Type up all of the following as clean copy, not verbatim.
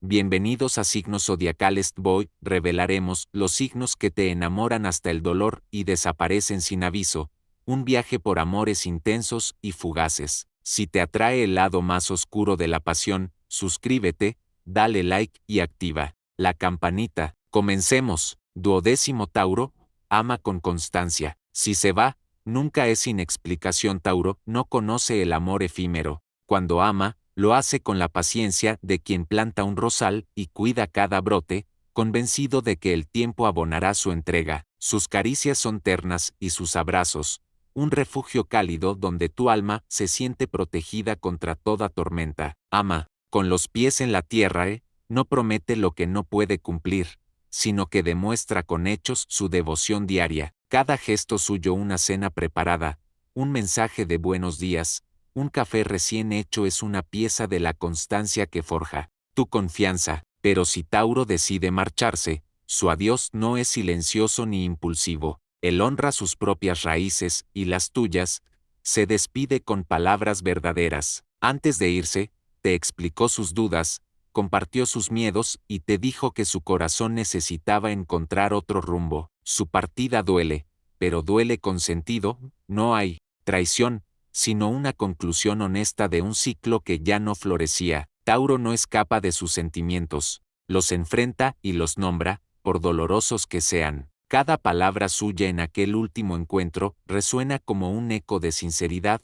Bienvenidos a Signos Zodiacales. Hoy revelaremos los signos que te enamoran hasta el dolor y desaparecen sin aviso. Un viaje por amores intensos y fugaces. Si te atrae el lado más oscuro de la pasión, suscríbete, dale like y activa la campanita. Comencemos. 12º Tauro, ama con constancia. Si se va, nunca es sin explicación. Tauro no conoce el amor efímero. Cuando ama, lo hace con la paciencia de quien planta un rosal y cuida cada brote, convencido de que el tiempo abonará su entrega. Sus caricias son ternas y sus abrazos, un refugio cálido donde tu alma se siente protegida contra toda tormenta. Ama, con los pies en la tierra, no promete lo que no puede cumplir, sino que demuestra con hechos su devoción diaria. Cada gesto suyo una cena preparada, un mensaje de buenos días, un café recién hecho es una pieza de la constancia que forja tu confianza. Pero si Tauro decide marcharse, su adiós no es silencioso ni impulsivo. Él honra sus propias raíces y las tuyas, se despide con palabras verdaderas. Antes de irse, te explicó sus dudas, compartió sus miedos y te dijo que su corazón necesitaba encontrar otro rumbo. Su partida duele, pero duele con sentido. No hay traición, sino una conclusión honesta de un ciclo que ya no florecía. Tauro no escapa de sus sentimientos, los enfrenta y los nombra, por dolorosos que sean. Cada palabra suya en aquel último encuentro resuena como un eco de sinceridad.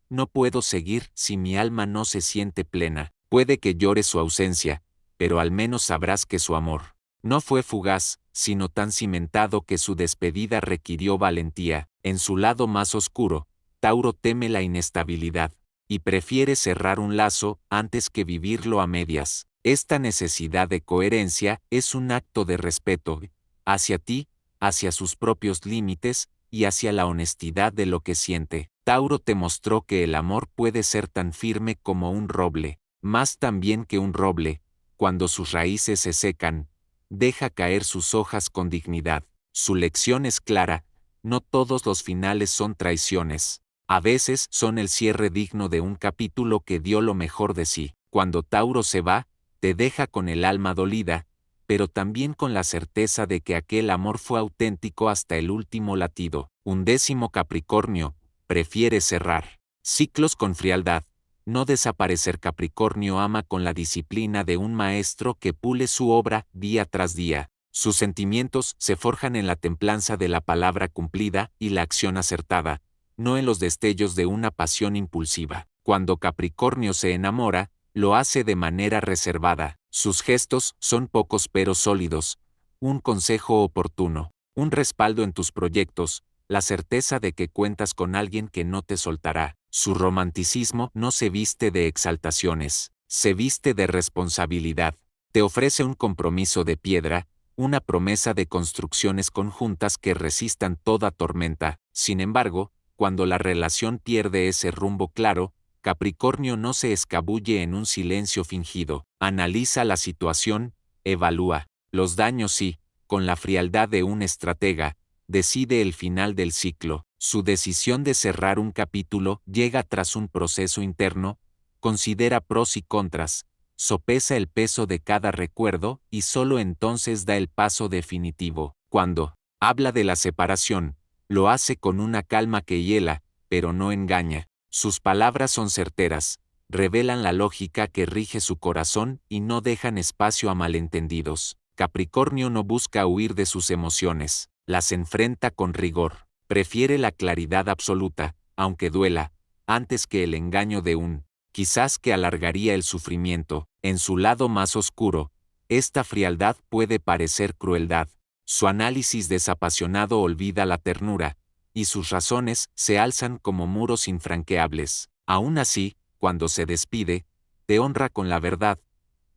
No puedo seguir si mi alma no se siente plena. Puede que llore su ausencia, pero al menos sabrás que su amor no fue fugaz, sino tan cimentado que su despedida requirió valentía. En su lado más oscuro, Tauro teme la inestabilidad, y prefiere cerrar un lazo antes que vivirlo a medias. Esta necesidad de coherencia es un acto de respeto hacia ti, hacia sus propios límites, y hacia la honestidad de lo que siente. Tauro te mostró que el amor puede ser tan firme como un roble, más también que un roble. Cuando sus raíces se secan, deja caer sus hojas con dignidad. Su lección es clara, no todos los finales son traiciones. A veces son el cierre digno de un capítulo que dio lo mejor de sí. Cuando Tauro se va, te deja con el alma dolida, pero también con la certeza de que aquel amor fue auténtico hasta el último latido. 11º Capricornio, prefiere cerrar ciclos con frialdad, no desaparecer. Capricornio ama con la disciplina de un maestro que pule su obra día tras día. Sus sentimientos se forjan en la templanza de la palabra cumplida y la acción acertada, no en los destellos de una pasión impulsiva. Cuando Capricornio se enamora, lo hace de manera reservada. Sus gestos son pocos pero sólidos, un consejo oportuno, un respaldo en tus proyectos, la certeza de que cuentas con alguien que no te soltará. Su romanticismo no se viste de exaltaciones, se viste de responsabilidad. Te ofrece un compromiso de piedra, una promesa de construcciones conjuntas que resistan toda tormenta. Sin embargo, cuando la relación pierde ese rumbo claro, Capricornio no se escabulle en un silencio fingido. Analiza la situación, evalúa los daños y, con la frialdad de un estratega, decide el final del ciclo. Su decisión de cerrar un capítulo llega tras un proceso interno, considera pros y contras, sopesa el peso de cada recuerdo y solo entonces da el paso definitivo. Cuando habla de la separación, lo hace con una calma que hiela, pero no engaña. Sus palabras son certeras, revelan la lógica que rige su corazón y no dejan espacio a malentendidos. Capricornio no busca huir de sus emociones, las enfrenta con rigor. Prefiere la claridad absoluta, aunque duela, antes que el engaño de un quizás que alargaría el sufrimiento. En su lado más oscuro, esta frialdad puede parecer crueldad. Su análisis desapasionado olvida la ternura, y sus razones se alzan como muros infranqueables. Aún así, cuando se despide, te honra con la verdad.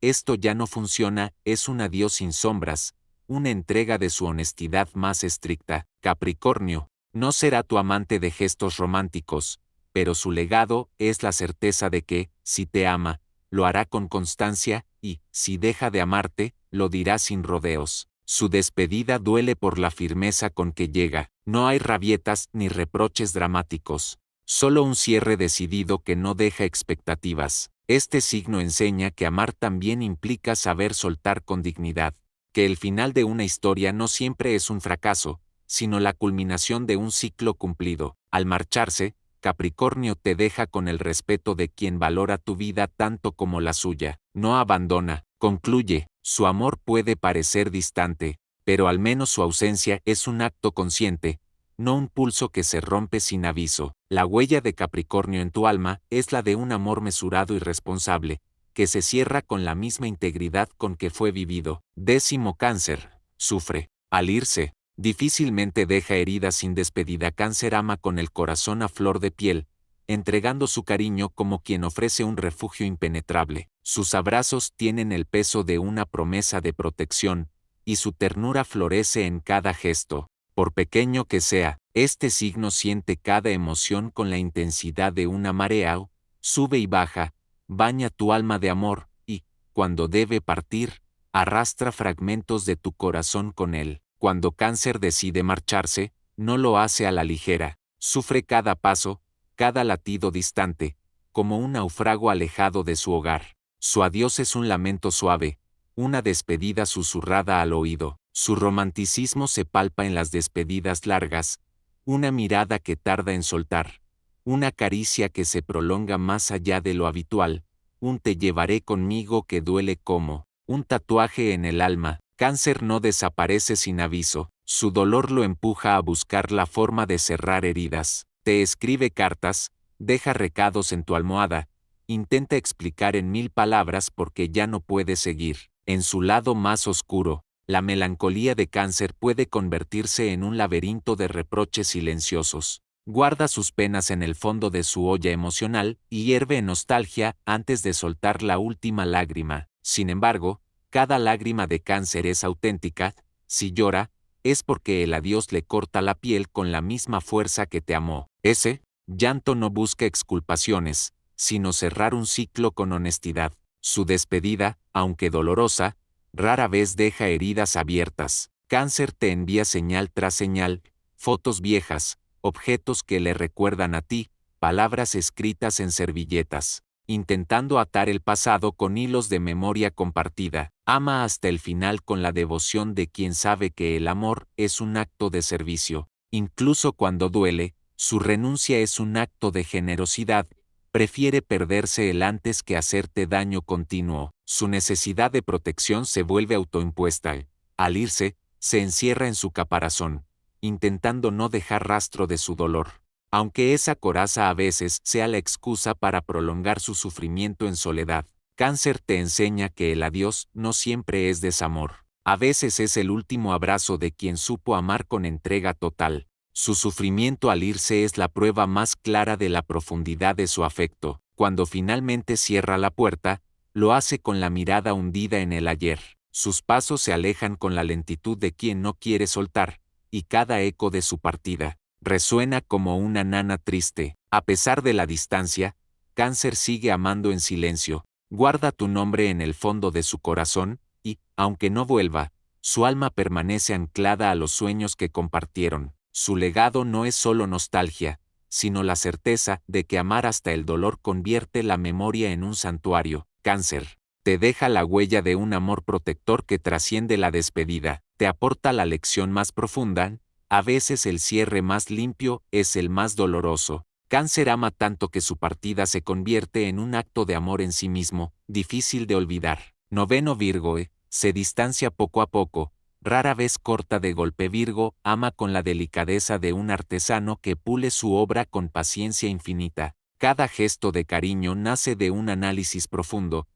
Esto ya no funciona, es un adiós sin sombras, una entrega de su honestidad más estricta. Capricornio, no será tu amante de gestos románticos, pero su legado es la certeza de que, si te ama, lo hará con constancia, y, si deja de amarte, lo dirá sin rodeos. Su despedida duele por la firmeza con que llega. No hay rabietas ni reproches dramáticos, solo un cierre decidido que no deja expectativas. Este signo enseña que amar también implica saber soltar con dignidad, que el final de una historia no siempre es un fracaso, sino la culminación de un ciclo cumplido. Al marcharse, Capricornio te deja con el respeto de quien valora tu vida tanto como la suya. No abandona, concluye, su amor puede parecer distante, pero al menos su ausencia es un acto consciente, no un pulso que se rompe sin aviso. La huella de Capricornio en tu alma es la de un amor mesurado y responsable, que se cierra con la misma integridad con que fue vivido. 10º Cáncer. Sufre. Al irse, difícilmente deja heridas sin despedida. Cáncer ama con el corazón a flor de piel, entregando su cariño como quien ofrece un refugio impenetrable. Sus abrazos tienen el peso de una promesa de protección, y su ternura florece en cada gesto. Por pequeño que sea, este signo siente cada emoción con la intensidad de una marea, sube y baja, baña tu alma de amor, y, cuando debe partir, arrastra fragmentos de tu corazón con él. Cuando Cáncer decide marcharse, no lo hace a la ligera, sufre cada paso, cada latido distante, como un náufrago alejado de su hogar. Su adiós es un lamento suave, una despedida susurrada al oído. Su romanticismo se palpa en las despedidas largas, una mirada que tarda en soltar, una caricia que se prolonga más allá de lo habitual, un te llevaré conmigo que duele como un tatuaje en el alma. Cáncer no desaparece sin aviso, su dolor lo empuja a buscar la forma de cerrar heridas. Te escribe cartas, deja recados en tu almohada, intenta explicar en 1000 palabras por qué ya no puede seguir. En su lado más oscuro, la melancolía de Cáncer puede convertirse en un laberinto de reproches silenciosos. Guarda sus penas en el fondo de su olla emocional y hierve en nostalgia antes de soltar la última lágrima. Sin embargo, cada lágrima de Cáncer es auténtica. Si llora, es porque el adiós le corta la piel con la misma fuerza que te amó. Ese llanto no busca exculpaciones, sino cerrar un ciclo con honestidad. Su despedida, aunque dolorosa, rara vez deja heridas abiertas. Cáncer te envía señal tras señal, fotos viejas, objetos que le recuerdan a ti, palabras escritas en servilletas, intentando atar el pasado con hilos de memoria compartida. Ama hasta el final con la devoción de quien sabe que el amor es un acto de servicio. Incluso cuando duele, su renuncia es un acto de generosidad. Prefiere perderse él antes que hacerte daño continuo. Su necesidad de protección se vuelve autoimpuesta. Al irse, se encierra en su caparazón, intentando no dejar rastro de su dolor. Aunque esa coraza a veces sea la excusa para prolongar su sufrimiento en soledad. Cáncer te enseña que el adiós no siempre es desamor. A veces es el último abrazo de quien supo amar con entrega total. Su sufrimiento al irse es la prueba más clara de la profundidad de su afecto. Cuando finalmente cierra la puerta, lo hace con la mirada hundida en el ayer. Sus pasos se alejan con la lentitud de quien no quiere soltar, y cada eco de su partida resuena como una nana triste. A pesar de la distancia, Cáncer sigue amando en silencio, guarda tu nombre en el fondo de su corazón, y, aunque no vuelva, su alma permanece anclada a los sueños que compartieron. Su legado no es solo nostalgia, sino la certeza de que amar hasta el dolor convierte la memoria en un santuario. Cáncer te deja la huella de un amor protector que trasciende la despedida, te aporta la lección más profunda. A veces el cierre más limpio es el más doloroso. Cáncer ama tanto que su partida se convierte en un acto de amor en sí mismo, difícil de olvidar. 9º Virgo, se distancia poco a poco, rara vez corta de golpe. Virgo ama con la delicadeza de un artesano que pule su obra con paciencia infinita. Cada gesto de cariño nace de un análisis profundo.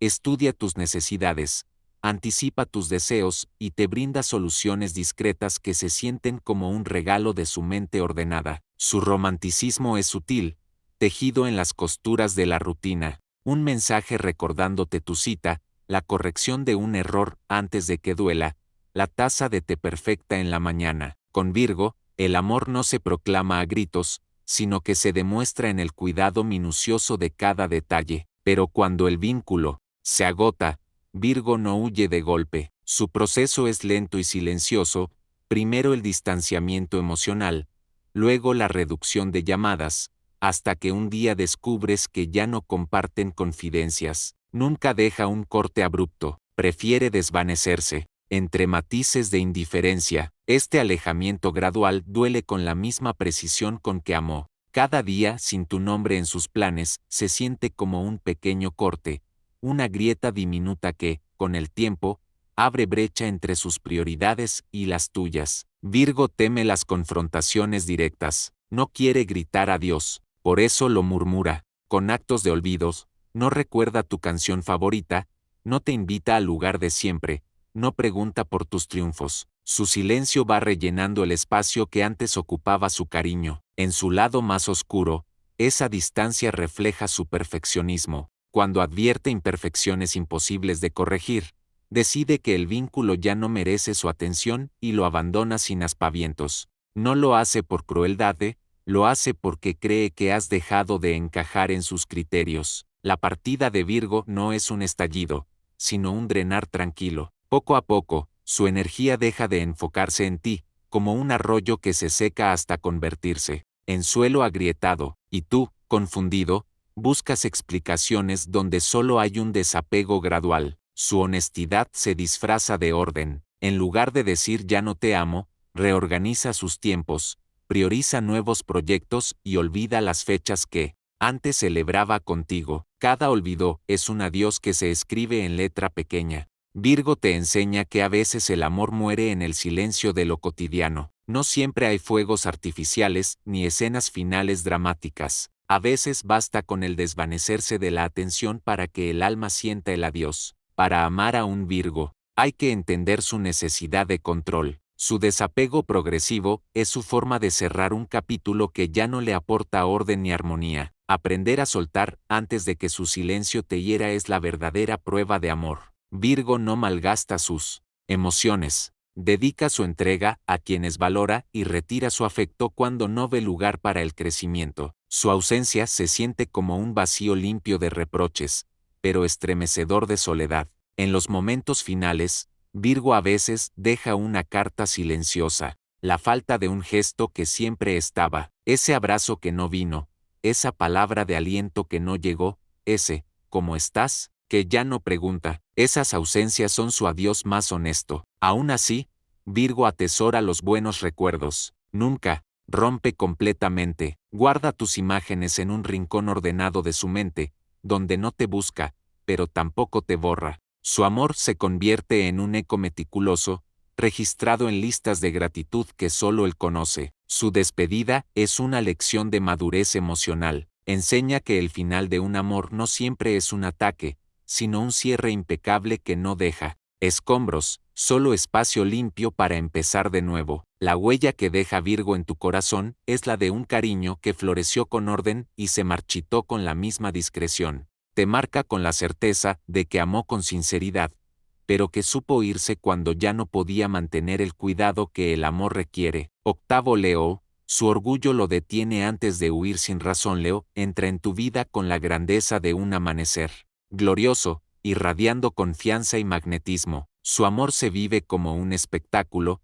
Estudia tus necesidades, anticipa tus deseos y te brinda soluciones discretas que se sienten como un regalo de su mente ordenada. Su romanticismo es sutil, tejido en las costuras de la rutina, un mensaje recordándote tu cita, la corrección de un error antes de que duela, la taza de té perfecta en la mañana. Con Virgo, el amor no se proclama a gritos, sino que se demuestra en el cuidado minucioso de cada detalle. Pero cuando el vínculo se agota, Virgo no huye de golpe. Su proceso es lento y silencioso, primero el distanciamiento emocional, luego la reducción de llamadas, hasta que un día descubres que ya no comparten confidencias. Nunca deja un corte abrupto, prefiere desvanecerse. Entre matices de indiferencia, este alejamiento gradual duele con la misma precisión con que amó. Cada día, sin tu nombre en sus planes, se siente como un pequeño corte, una grieta diminuta que, con el tiempo, abre brecha entre sus prioridades y las tuyas. Virgo teme las confrontaciones directas, no quiere gritar a Dios, por eso lo murmura, con actos de olvidos, no recuerda tu canción favorita, no te invita al lugar de siempre, no pregunta por tus triunfos. Su silencio va rellenando el espacio que antes ocupaba su cariño. En su lado más oscuro, esa distancia refleja su perfeccionismo. Cuando advierte imperfecciones imposibles de corregir, decide que el vínculo ya no merece su atención y lo abandona sin aspavientos. No lo hace por crueldad, lo hace porque cree que has dejado de encajar en sus criterios. La partida de Virgo no es un estallido, sino un drenar tranquilo. Poco a poco, su energía deja de enfocarse en ti, como un arroyo que se seca hasta convertirse en suelo agrietado, y tú, confundido, buscas explicaciones donde solo hay un desapego gradual. Su honestidad se disfraza de orden. En lugar de decir ya no te amo, reorganiza sus tiempos, prioriza nuevos proyectos y olvida las fechas que antes celebraba contigo. Cada olvido es un adiós que se escribe en letra pequeña. Virgo te enseña que a veces el amor muere en el silencio de lo cotidiano. No siempre hay fuegos artificiales ni escenas finales dramáticas. A veces basta con el desvanecerse de la atención para que el alma sienta el adiós. Para amar a un Virgo, hay que entender su necesidad de control. Su desapego progresivo es su forma de cerrar un capítulo que ya no le aporta orden ni armonía. Aprender a soltar antes de que su silencio te hiera es la verdadera prueba de amor. Virgo no malgasta sus emociones. Dedica su entrega a quienes valora y retira su afecto cuando no ve lugar para el crecimiento. Su ausencia se siente como un vacío limpio de reproches, pero estremecedor de soledad. En los momentos finales, Virgo a veces deja una carta silenciosa, la falta de un gesto que siempre estaba, ese abrazo que no vino, esa palabra de aliento que no llegó, ese, ¿cómo estás?, que ya no pregunta. Esas ausencias son su adiós más honesto. Aún así, Virgo atesora los buenos recuerdos. Nunca rompe completamente. Guarda tus imágenes en un rincón ordenado de su mente, donde no te busca, pero tampoco te borra. Su amor se convierte en un eco meticuloso, registrado en listas de gratitud que solo él conoce. Su despedida es una lección de madurez emocional. Enseña que el final de un amor no siempre es un ataque, sino un cierre impecable que no deja escombros, solo espacio limpio para empezar de nuevo. La huella que deja Virgo en tu corazón es la de un cariño que floreció con orden y se marchitó con la misma discreción. Te marca con la certeza de que amó con sinceridad, pero que supo irse cuando ya no podía mantener el cuidado que el amor requiere. Octavo Leo, su orgullo lo detiene antes de huir sin razón. Leo entra en tu vida con la grandeza de un amanecer glorioso, irradiando confianza y magnetismo. Su amor se vive como un espectáculo,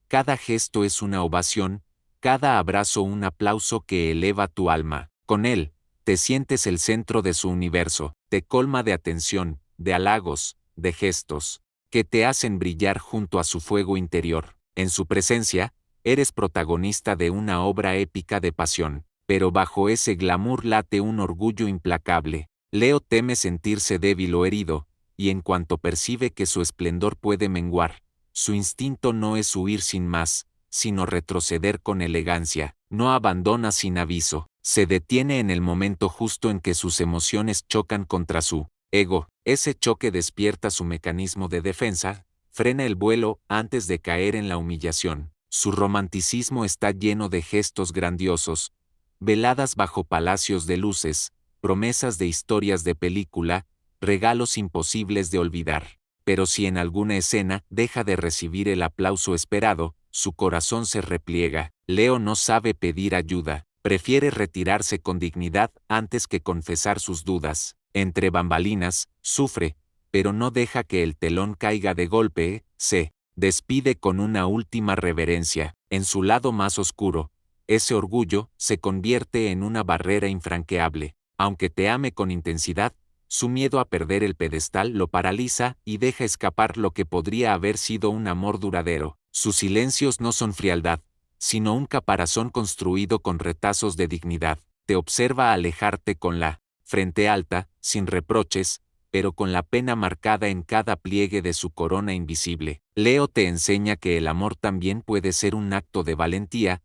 cada gesto es una ovación, cada abrazo un aplauso que eleva tu alma. Con él, te sientes el centro de su universo, te colma de atención, de halagos, de gestos, que te hacen brillar junto a su fuego interior. En su presencia, eres protagonista de una obra épica de pasión, pero bajo ese glamour late un orgullo implacable. Leo teme sentirse débil o herido, y en cuanto percibe que su esplendor puede menguar, su instinto no es huir sin más, sino retroceder con elegancia. No abandona sin aviso, se detiene en el momento justo en que sus emociones chocan contra su ego. Ese choque despierta su mecanismo de defensa, frena el vuelo antes de caer en la humillación. Su romanticismo está lleno de gestos grandiosos, veladas bajo palacios de luces, promesas de historias de película, regalos imposibles de olvidar. Pero si en alguna escena deja de recibir el aplauso esperado, su corazón se repliega. Leo no sabe pedir ayuda, prefiere retirarse con dignidad antes que confesar sus dudas. Entre bambalinas, sufre, pero no deja que el telón caiga de golpe. Se despide con una última reverencia. En su lado más oscuro, ese orgullo se convierte en una barrera infranqueable. Aunque te ame con intensidad, su miedo a perder el pedestal lo paraliza y deja escapar lo que podría haber sido un amor duradero. Sus silencios no son frialdad, sino un caparazón construido con retazos de dignidad. Te observa alejarte con la frente alta, sin reproches, pero con la pena marcada en cada pliegue de su corona invisible. Leo te enseña que el amor también puede ser un acto de valentía,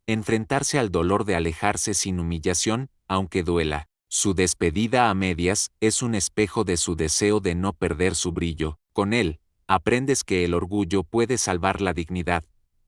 enfrentarse al dolor de alejarse sin humillación, aunque duela. Su despedida a medias es un espejo de su deseo de no perder su brillo. Con él, aprendes que el orgullo puede salvar la dignidad,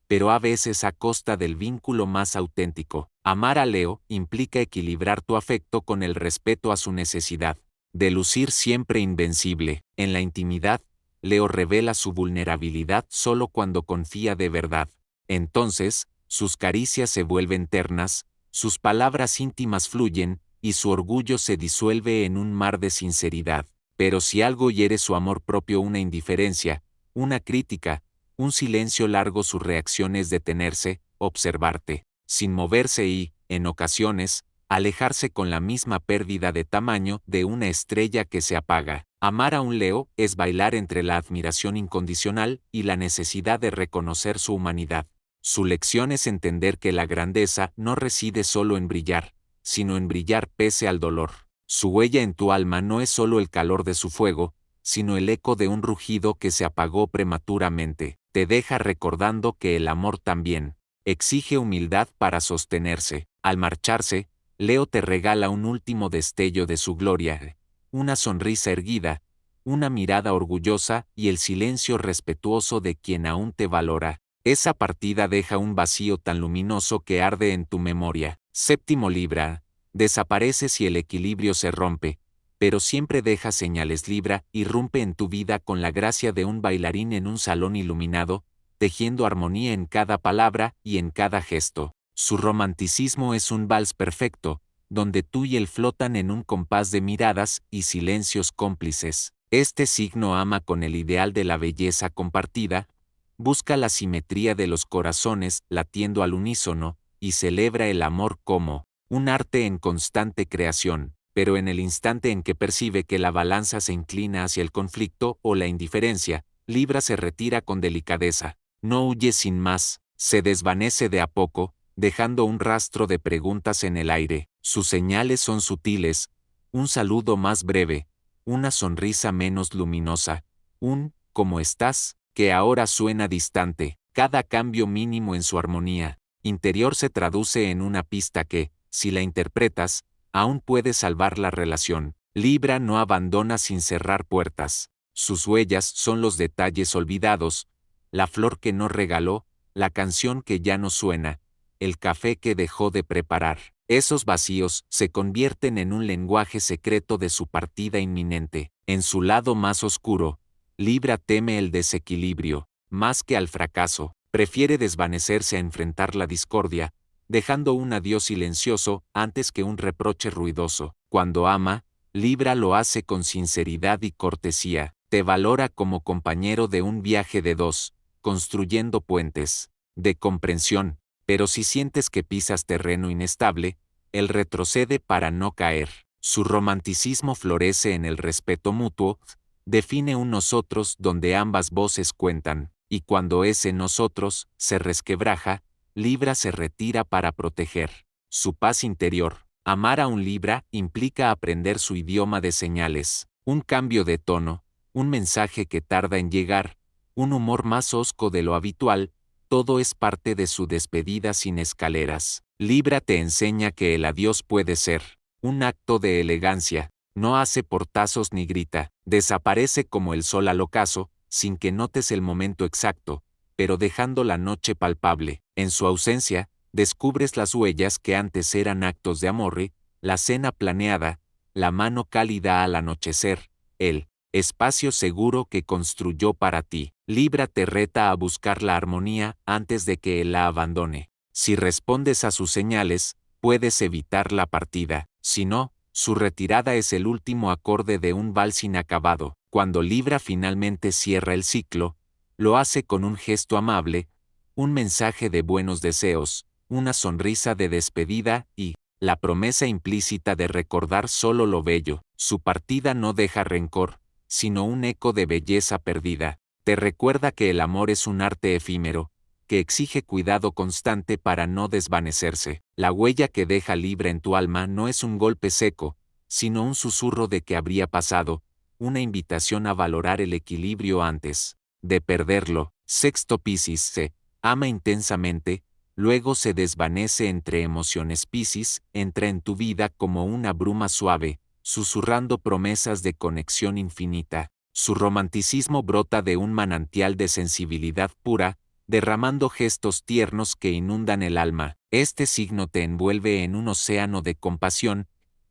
pero a veces a costa del vínculo más auténtico. Amar a Leo implica equilibrar tu afecto con el respeto a su necesidad de lucir siempre invencible. En la intimidad, Leo revela su vulnerabilidad solo cuando confía de verdad. Entonces, sus caricias se vuelven ternas, sus palabras íntimas fluyen, y su orgullo se disuelve en un mar de sinceridad. Pero si algo hiere su amor propio, una indiferencia, una crítica, un silencio largo, su reacción es detenerse, observarte, sin moverse y, en ocasiones, alejarse con la misma pérdida de tamaño de una estrella que se apaga. Amar a un Leo es bailar entre la admiración incondicional y la necesidad de reconocer su humanidad. Su lección es entender que la grandeza no reside solo en brillar, sino en brillar pese al dolor. Su huella en tu alma no es solo el calor de su fuego, sino el eco de un rugido que se apagó prematuramente. Te deja recordando que el amor también exige humildad para sostenerse. Al marcharse, Leo te regala un último destello de su gloria, una sonrisa erguida, una mirada orgullosa y el silencio respetuoso de quien aún te valora. Esa partida deja un vacío tan luminoso que arde en tu memoria. Séptimo Libra. Desaparece si el equilibrio se rompe, pero siempre deja señales. Libra irrumpe en tu vida con la gracia de un bailarín en un salón iluminado, tejiendo armonía en cada palabra y en cada gesto. Su romanticismo es un vals perfecto, donde tú y él flotan en un compás de miradas y silencios cómplices. Este signo ama con el ideal de la belleza compartida, busca la simetría de los corazones latiendo al unísono, y celebra el amor como un arte en constante creación, pero en el instante en que percibe que la balanza se inclina hacia el conflicto o la indiferencia, Libra se retira con delicadeza. No huye sin más, se desvanece de a poco, dejando un rastro de preguntas en el aire. Sus señales son sutiles, un saludo más breve, una sonrisa menos luminosa, un ¿cómo estás?, que ahora suena distante. Cada cambio mínimo en su armonía interior se traduce en una pista que, si la interpretas, aún puede salvar la relación. Libra no abandona sin cerrar puertas. Sus huellas son los detalles olvidados, la flor que no regaló, la canción que ya no suena, el café que dejó de preparar. Esos vacíos se convierten en un lenguaje secreto de su partida inminente. En su lado más oscuro, Libra teme el desequilibrio, más que al fracaso. Prefiere desvanecerse a enfrentar la discordia, dejando un adiós silencioso antes que un reproche ruidoso. Cuando ama, Libra lo hace con sinceridad y cortesía. Te valora como compañero de un viaje de dos, construyendo puentes de comprensión, pero si sientes que pisas terreno inestable, él retrocede para no caer. Su romanticismo florece en el respeto mutuo, define un nosotros donde ambas voces cuentan, y cuando ese nosotros se resquebraja, Libra se retira para proteger su paz interior. Amar a un Libra implica aprender su idioma de señales, un cambio de tono, un mensaje que tarda en llegar, un humor más hosco de lo habitual, todo es parte de su despedida sin escaleras. Libra te enseña que el adiós puede ser un acto de elegancia, no hace portazos ni grita, desaparece como el sol al ocaso, sin que notes el momento exacto, pero dejando la noche palpable. En su ausencia, descubres las huellas que antes eran actos de amor, la cena planeada, la mano cálida al anochecer, el espacio seguro que construyó para ti. Libra te reta a buscar la armonía antes de que él la abandone. Si respondes a sus señales, puedes evitar la partida. Si no, su retirada es el último acorde de un vals inacabado. Cuando Libra finalmente cierra el ciclo, lo hace con un gesto amable, un mensaje de buenos deseos, una sonrisa de despedida y la promesa implícita de recordar solo lo bello. Su partida no deja rencor, sino un eco de belleza perdida. Te recuerda que el amor es un arte efímero, que exige cuidado constante para no desvanecerse. La huella que deja libre en tu alma no es un golpe seco, sino un susurro de que habría pasado, una invitación a valorar el equilibrio antes de perderlo. Sexto Piscis se ama intensamente, luego se desvanece entre emociones. Piscis entra en tu vida como una bruma suave, susurrando promesas de conexión infinita. Su romanticismo brota de un manantial de sensibilidad pura, derramando gestos tiernos que inundan el alma. Este signo te envuelve en un océano de compasión,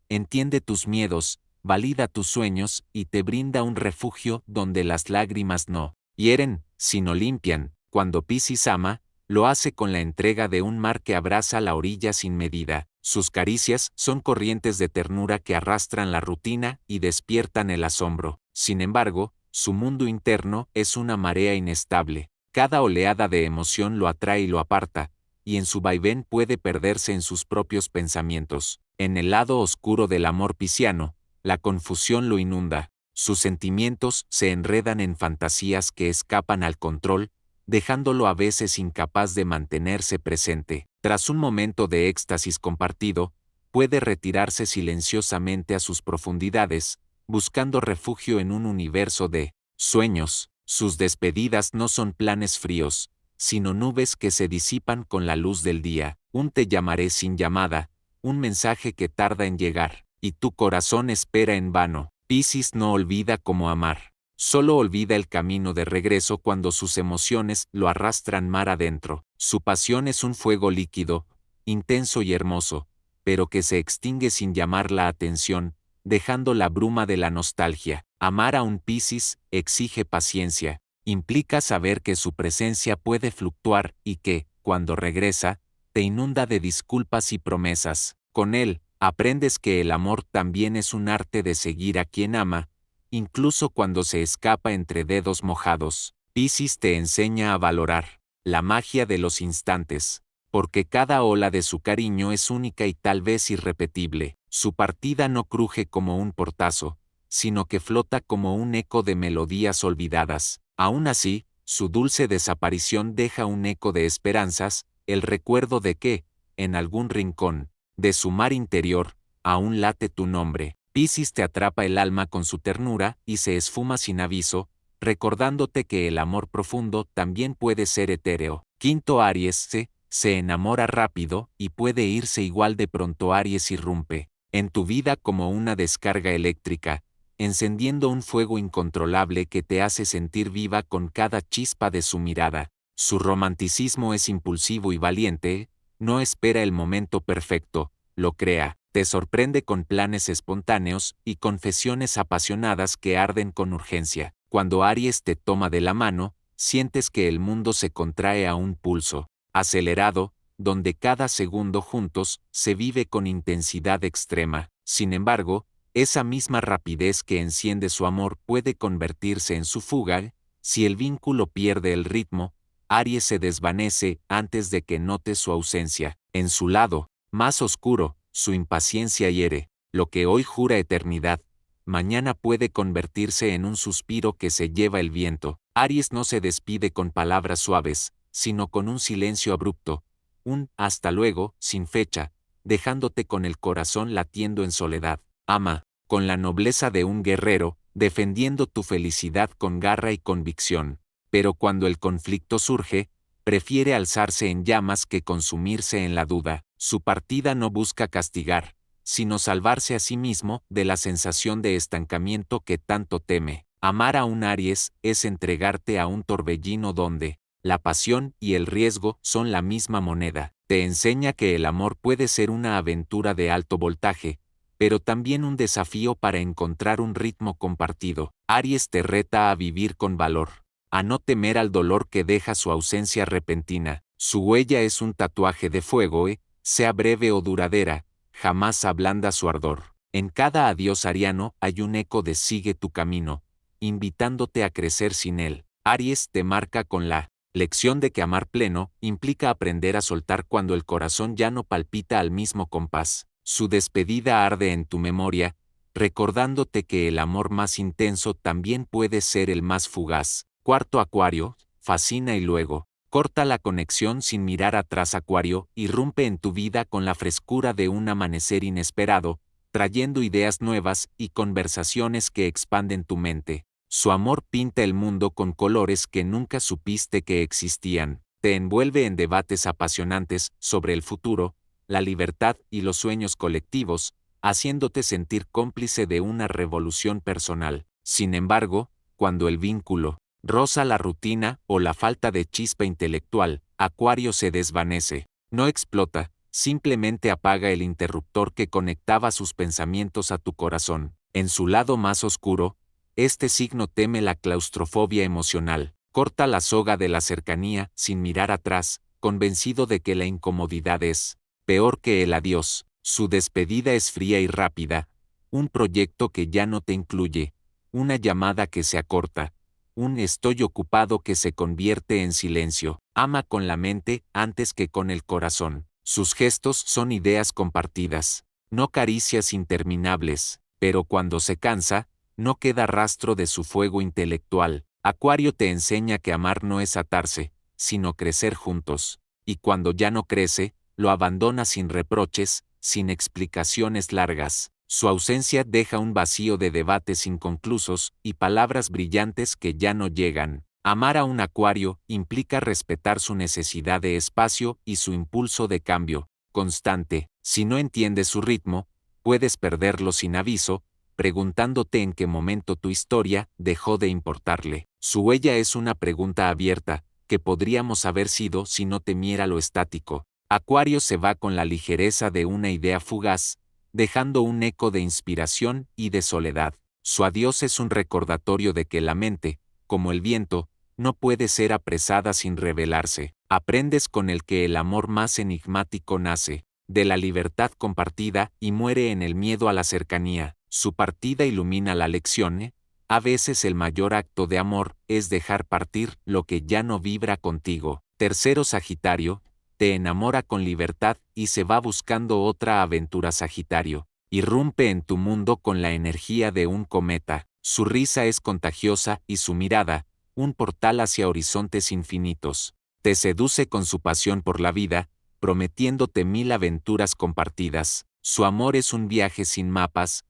entiende tus miedos, valida tus sueños y te brinda un refugio donde las lágrimas no hieren, sino limpian. Cuando Piscis ama, lo hace con la entrega de un mar que abraza la orilla sin medida. Sus caricias son corrientes de ternura que arrastran la rutina y despiertan el asombro. Sin embargo, su mundo interno es una marea inestable. Cada oleada de emoción lo atrae y lo aparta, y en su vaivén puede perderse en sus propios pensamientos. En el lado oscuro del amor pisciano, la confusión lo inunda. Sus sentimientos se enredan en fantasías que escapan al control, dejándolo a veces incapaz de mantenerse presente. Tras un momento de éxtasis compartido, puede retirarse silenciosamente a sus profundidades, buscando refugio en un universo de sueños. Sus despedidas no son planes fríos, sino nubes que se disipan con la luz del día. Un te llamaré sin llamada, un mensaje que tarda en llegar, y tu corazón espera en vano. Piscis no olvida cómo amar. Solo olvida el camino de regreso cuando sus emociones lo arrastran mar adentro. Su pasión es un fuego líquido, intenso y hermoso, pero que se extingue sin llamar la atención, dejando la bruma de la nostalgia. Amar a un Piscis exige paciencia, implica saber que su presencia puede fluctuar y que, cuando regresa, te inunda de disculpas y promesas. Con él, aprendes que el amor también es un arte de seguir a quien ama, incluso cuando se escapa entre dedos mojados. Piscis te enseña a valorar la magia de los instantes, porque cada ola de su cariño es única y tal vez irrepetible. Su partida no cruje como un portazo, sino que flota como un eco de melodías olvidadas. Aún así, su dulce desaparición deja un eco de esperanzas, el recuerdo de que, en algún rincón de su mar interior, aún late tu nombre. Piscis te atrapa el alma con su ternura y se esfuma sin aviso, recordándote que el amor profundo también puede ser etéreo. Quinto Aries se enamora rápido y puede irse igual de pronto. Aries irrumpe en tu vida como una descarga eléctrica, encendiendo un fuego incontrolable que te hace sentir viva con cada chispa de su mirada. Su romanticismo es impulsivo y valiente, no espera el momento perfecto, lo crea, te sorprende con planes espontáneos y confesiones apasionadas que arden con urgencia. Cuando Aries te toma de la mano, sientes que el mundo se contrae a un pulso acelerado, donde cada segundo juntos se vive con intensidad extrema. Sin embargo, esa misma rapidez que enciende su amor puede convertirse en su fuga. Si el vínculo pierde el ritmo, Aries se desvanece antes de que note su ausencia. En su lado más oscuro, su impaciencia hiere. Lo que hoy jura eternidad, mañana puede convertirse en un suspiro que se lleva el viento. Aries no se despide con palabras suaves, sino con un silencio abrupto, un hasta luego, sin fecha, dejándote con el corazón latiendo en soledad. Ama, con la nobleza de un guerrero, defendiendo tu felicidad con garra y convicción. Pero cuando el conflicto surge, prefiere alzarse en llamas que consumirse en la duda. Su partida no busca castigar, sino salvarse a sí mismo de la sensación de estancamiento que tanto teme. Amar a un Aries es entregarte a un torbellino donde la pasión y el riesgo son la misma moneda. Te enseña que el amor puede ser una aventura de alto voltaje, pero también un desafío para encontrar un ritmo compartido. Aries te reta a vivir con valor, a no temer al dolor que deja su ausencia repentina. Su huella es un tatuaje de fuego, sea breve o duradera, jamás ablanda su ardor. En cada adiós ariano hay un eco de sigue tu camino, invitándote a crecer sin él. Aries te marca con la Lección de que amar pleno implica aprender a soltar cuando el corazón ya no palpita al mismo compás. Su despedida arde en tu memoria, recordándote que el amor más intenso también puede ser el más fugaz. Cuarto Acuario, fascina y luego. Corta la conexión sin mirar atrás. Acuario, irrumpe en tu vida con la frescura de un amanecer inesperado, trayendo ideas nuevas y conversaciones que expanden tu mente. Su amor pinta el mundo con colores que nunca supiste que existían. Te envuelve en debates apasionantes sobre el futuro, la libertad y los sueños colectivos, haciéndote sentir cómplice de una revolución personal. Sin embargo, cuando el vínculo roza la rutina o la falta de chispa intelectual, Acuario se desvanece. No explota, simplemente apaga el interruptor que conectaba sus pensamientos a tu corazón. En su lado más oscuro, este signo teme la claustrofobia emocional. Corta la soga de la cercanía sin mirar atrás, convencido de que la incomodidad es peor que el adiós. Su despedida es fría y rápida, un proyecto que ya no te incluye, una llamada que se acorta, un estoy ocupado que se convierte en silencio. Ama con la mente antes que con el corazón. Sus gestos son ideas compartidas, no caricias interminables, pero cuando se cansa, no queda rastro de su fuego intelectual. Acuario te enseña que amar no es atarse, sino crecer juntos, y cuando ya no crece, lo abandona sin reproches, sin explicaciones largas. Su ausencia deja un vacío de debates inconclusos y palabras brillantes que ya no llegan. Amar a un Acuario implica respetar su necesidad de espacio y su impulso de cambio constante. Si no entiendes su ritmo, puedes perderlo sin aviso, preguntándote en qué momento tu historia dejó de importarle. Su huella es una pregunta abierta, que podríamos haber sido si no temiera lo estático. Acuario se va con la ligereza de una idea fugaz, dejando un eco de inspiración y de soledad. Su adiós es un recordatorio de que la mente, como el viento, no puede ser apresada sin revelarse. Aprendes con el que el amor más enigmático nace, de la libertad compartida y muere en el miedo a la cercanía. Su partida ilumina la lección. A veces el mayor acto de amor es dejar partir lo que ya no vibra contigo. Tercero Sagitario, te enamora con libertad y se va buscando otra aventura. Sagitario, irrumpe en tu mundo con la energía de un cometa. Su risa es contagiosa y su mirada, un portal hacia horizontes infinitos. Te seduce con su pasión por la vida, prometiéndote 1000 aventuras compartidas. Su amor es un viaje sin mapas,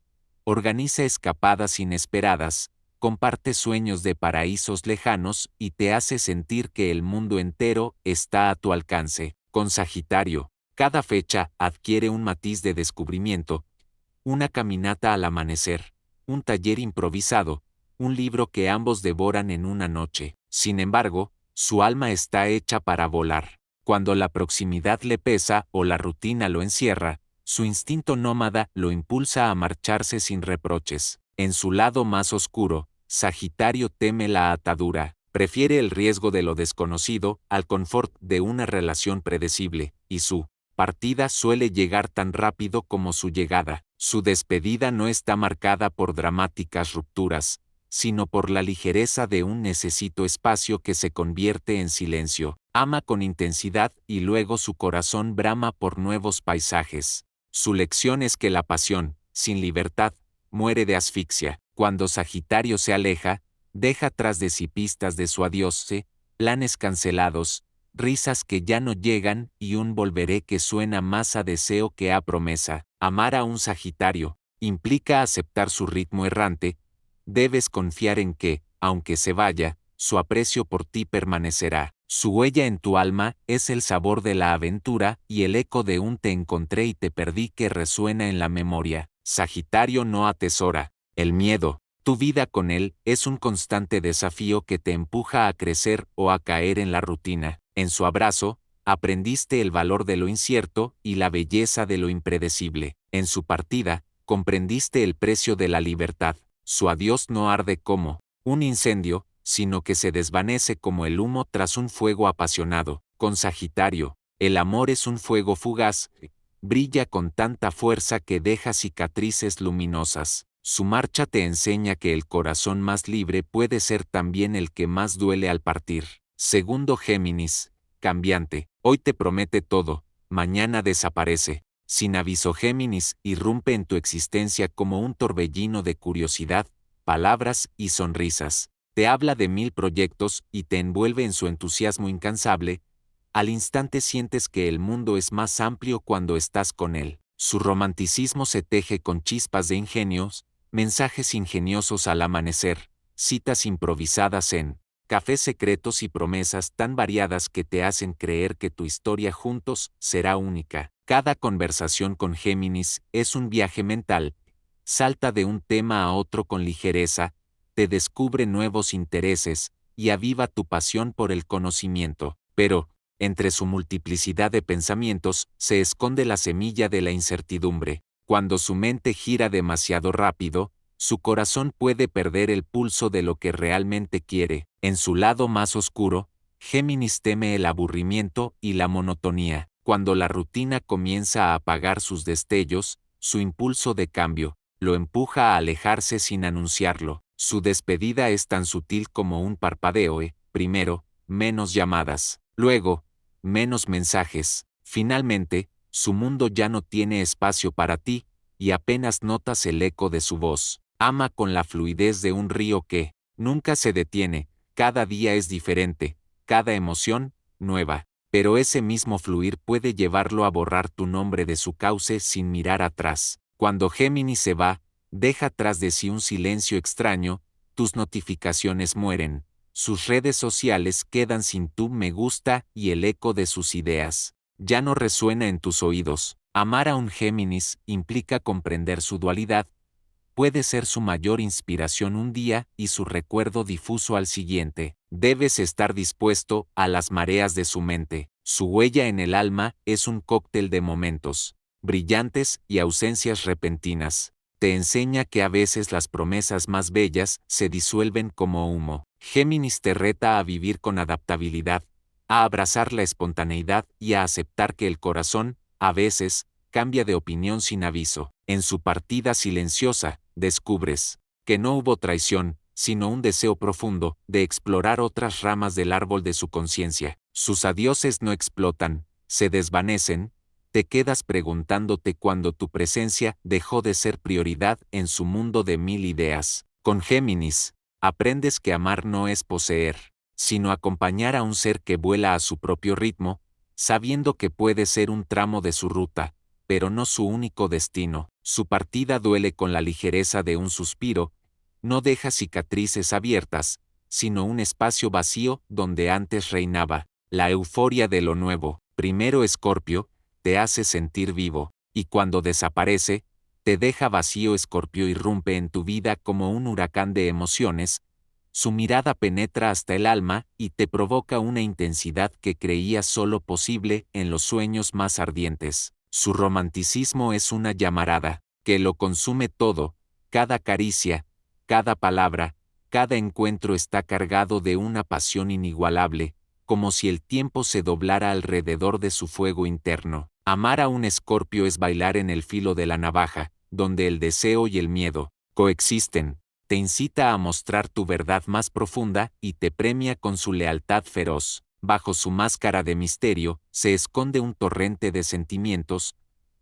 organiza escapadas inesperadas, comparte sueños de paraísos lejanos y te hace sentir que el mundo entero está a tu alcance. Con Sagitario, cada fecha adquiere un matiz de descubrimiento, una caminata al amanecer, un taller improvisado, un libro que ambos devoran en una noche. Sin embargo, su alma está hecha para volar. Cuando la proximidad le pesa o la rutina lo encierra, su instinto nómada lo impulsa a marcharse sin reproches. En su lado más oscuro, Sagitario teme la atadura, prefiere el riesgo de lo desconocido al confort de una relación predecible, y su partida suele llegar tan rápido como su llegada. Su despedida no está marcada por dramáticas rupturas, sino por la ligereza de un necesito espacio que se convierte en silencio. Ama con intensidad y luego su corazón brama por nuevos paisajes. Su lección es que la pasión, sin libertad, muere de asfixia. Cuando Sagitario se aleja, deja tras de sí pistas de su adiós, planes cancelados, risas que ya no llegan y un volveré que suena más a deseo que a promesa. Amar a un Sagitario implica aceptar su ritmo errante. Debes confiar en que, aunque se vaya, su aprecio por ti permanecerá. Su huella en tu alma es el sabor de la aventura y el eco de un te encontré y te perdí que resuena en la memoria. Sagitario no atesora el miedo. Tu vida con él es un constante desafío que te empuja a crecer o a caer en la rutina. En su abrazo, aprendiste el valor de lo incierto y la belleza de lo impredecible. En su partida, comprendiste el precio de la libertad. Su adiós no arde como un incendio, sino que se desvanece como el humo tras un fuego apasionado. Con Sagitario, el amor es un fuego fugaz, brilla con tanta fuerza que deja cicatrices luminosas. Su marcha te enseña que el corazón más libre puede ser también el que más duele al partir. Segundo Géminis, cambiante, hoy te promete todo, mañana desaparece. Sin aviso Géminis, irrumpe en tu existencia como un torbellino de curiosidad, palabras y sonrisas. Te habla de 1000 proyectos y te envuelve en su entusiasmo incansable. Al instante sientes que el mundo es más amplio cuando estás con él. Su romanticismo se teje con chispas de ingenios, mensajes ingeniosos al amanecer, citas improvisadas en cafés secretos y promesas tan variadas que te hacen creer que tu historia juntos será única. Cada conversación con Géminis es un viaje mental, salta de un tema a otro con ligereza, te descubre nuevos intereses y aviva tu pasión por el conocimiento. Pero, entre su multiplicidad de pensamientos, se esconde la semilla de la incertidumbre. Cuando su mente gira demasiado rápido, su corazón puede perder el pulso de lo que realmente quiere. En su lado más oscuro, Géminis teme el aburrimiento y la monotonía. Cuando la rutina comienza a apagar sus destellos, su impulso de cambio lo empuja a alejarse sin anunciarlo. Su despedida es tan sutil como un parpadeo. Primero, menos llamadas. Luego, menos mensajes. Finalmente, su mundo ya no tiene espacio para ti, y apenas notas el eco de su voz. Ama con la fluidez de un río que nunca se detiene, cada día es diferente, cada emoción, nueva. Pero ese mismo fluir puede llevarlo a borrar tu nombre de su cauce sin mirar atrás. Cuando Géminis se va, deja tras de sí un silencio extraño, tus notificaciones mueren, sus redes sociales quedan sin tu me gusta y el eco de sus ideas ya no resuena en tus oídos. Amar a un Géminis implica comprender su dualidad. Puede ser su mayor inspiración un día y su recuerdo difuso al siguiente. Debes estar dispuesto a las mareas de su mente. Su huella en el alma es un cóctel de momentos brillantes y ausencias repentinas. Te enseña que a veces las promesas más bellas se disuelven como humo. Géminis te reta a vivir con adaptabilidad, a abrazar la espontaneidad y a aceptar que el corazón, a veces, cambia de opinión sin aviso. En su partida silenciosa, descubres que no hubo traición, sino un deseo profundo de explorar otras ramas del árbol de su conciencia. Sus adioses no explotan, se desvanecen, te quedas preguntándote cuándo tu presencia dejó de ser prioridad en su mundo de 1000 ideas. Con Géminis, aprendes que amar no es poseer, sino acompañar a un ser que vuela a su propio ritmo, sabiendo que puede ser un tramo de su ruta, pero no su único destino. Su partida duele con la ligereza de un suspiro, no deja cicatrices abiertas, sino un espacio vacío donde antes reinaba la euforia de lo nuevo. Primero Escorpio, te hace sentir vivo, y cuando desaparece, te deja vacío. Escorpio irrumpe en tu vida como un huracán de emociones, su mirada penetra hasta el alma y te provoca una intensidad que creías solo posible en los sueños más ardientes. Su romanticismo es una llamarada, que lo consume todo, cada caricia, cada palabra, cada encuentro está cargado de una pasión inigualable, como si el tiempo se doblara alrededor de su fuego interno. Amar a un Escorpio es bailar en el filo de la navaja, donde el deseo y el miedo coexisten. Te incita a mostrar tu verdad más profunda y te premia con su lealtad feroz. Bajo su máscara de misterio, se esconde un torrente de sentimientos,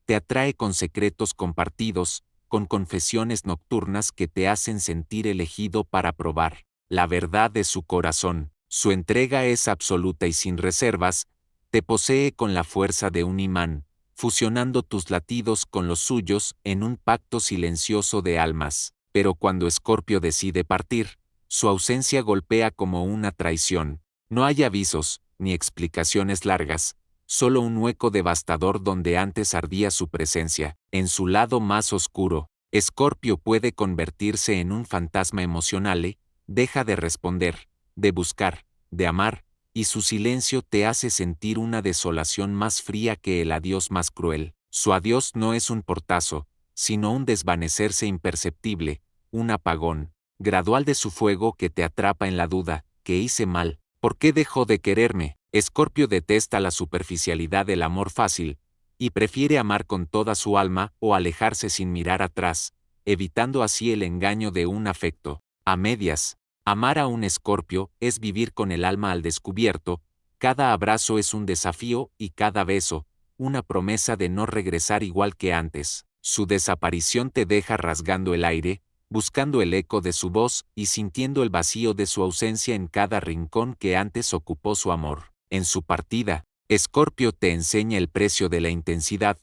te atrae con secretos compartidos, con confesiones nocturnas que te hacen sentir elegido para probar la verdad de su corazón. Su entrega es absoluta y sin reservas, te posee con la fuerza de un imán, fusionando tus latidos con los suyos en un pacto silencioso de almas. Pero cuando Escorpio decide partir, su ausencia golpea como una traición. No hay avisos, ni explicaciones largas, solo un hueco devastador donde antes ardía su presencia. En su lado más oscuro, Escorpio puede convertirse en un fantasma emocional, deja de responder, de buscar, de amar, y su silencio te hace sentir una desolación más fría que el adiós más cruel. Su adiós no es un portazo, sino un desvanecerse imperceptible, un apagón gradual de su fuego que te atrapa en la duda. ¿Qué hice mal? ¿Por qué dejó de quererme? Escorpio detesta la superficialidad del amor fácil, y prefiere amar con toda su alma o alejarse sin mirar atrás, evitando así el engaño de un afecto a medias, Amar a un Escorpio es vivir con el alma al descubierto, cada abrazo es un desafío y cada beso, una promesa de no regresar igual que antes. Su desaparición te deja rasgando el aire, buscando el eco de su voz y sintiendo el vacío de su ausencia en cada rincón que antes ocupó su amor. En su partida, Escorpio te enseña el precio de la intensidad.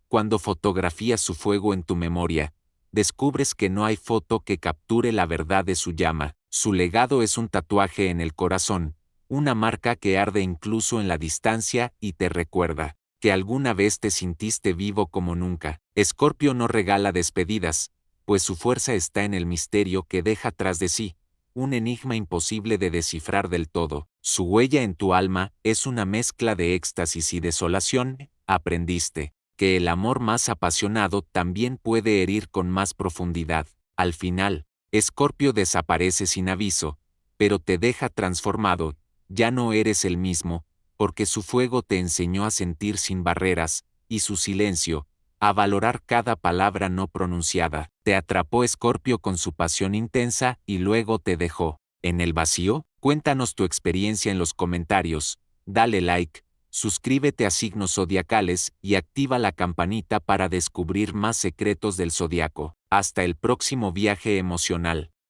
Cuando fotografías su fuego en tu memoria, descubres que no hay foto que capture la verdad de su llama. Su legado es un tatuaje en el corazón, una marca que arde incluso en la distancia y te recuerda que alguna vez te sintiste vivo como nunca. Escorpio no regala despedidas, pues su fuerza está en el misterio que deja tras de sí, un enigma imposible de descifrar del todo. Su huella en tu alma es una mezcla de éxtasis y desolación. Aprendiste que el amor más apasionado también puede herir con más profundidad. Al final, Escorpio desaparece sin aviso, pero te deja transformado, ya no eres el mismo, porque su fuego te enseñó a sentir sin barreras, y su silencio, a valorar cada palabra no pronunciada. Te atrapó Escorpio con su pasión intensa y luego te dejó. ¿En el vacío? Cuéntanos tu experiencia en los comentarios, dale like, suscríbete a Signos Zodiacales y activa la campanita para descubrir más secretos del zodiaco. Hasta el próximo viaje emocional.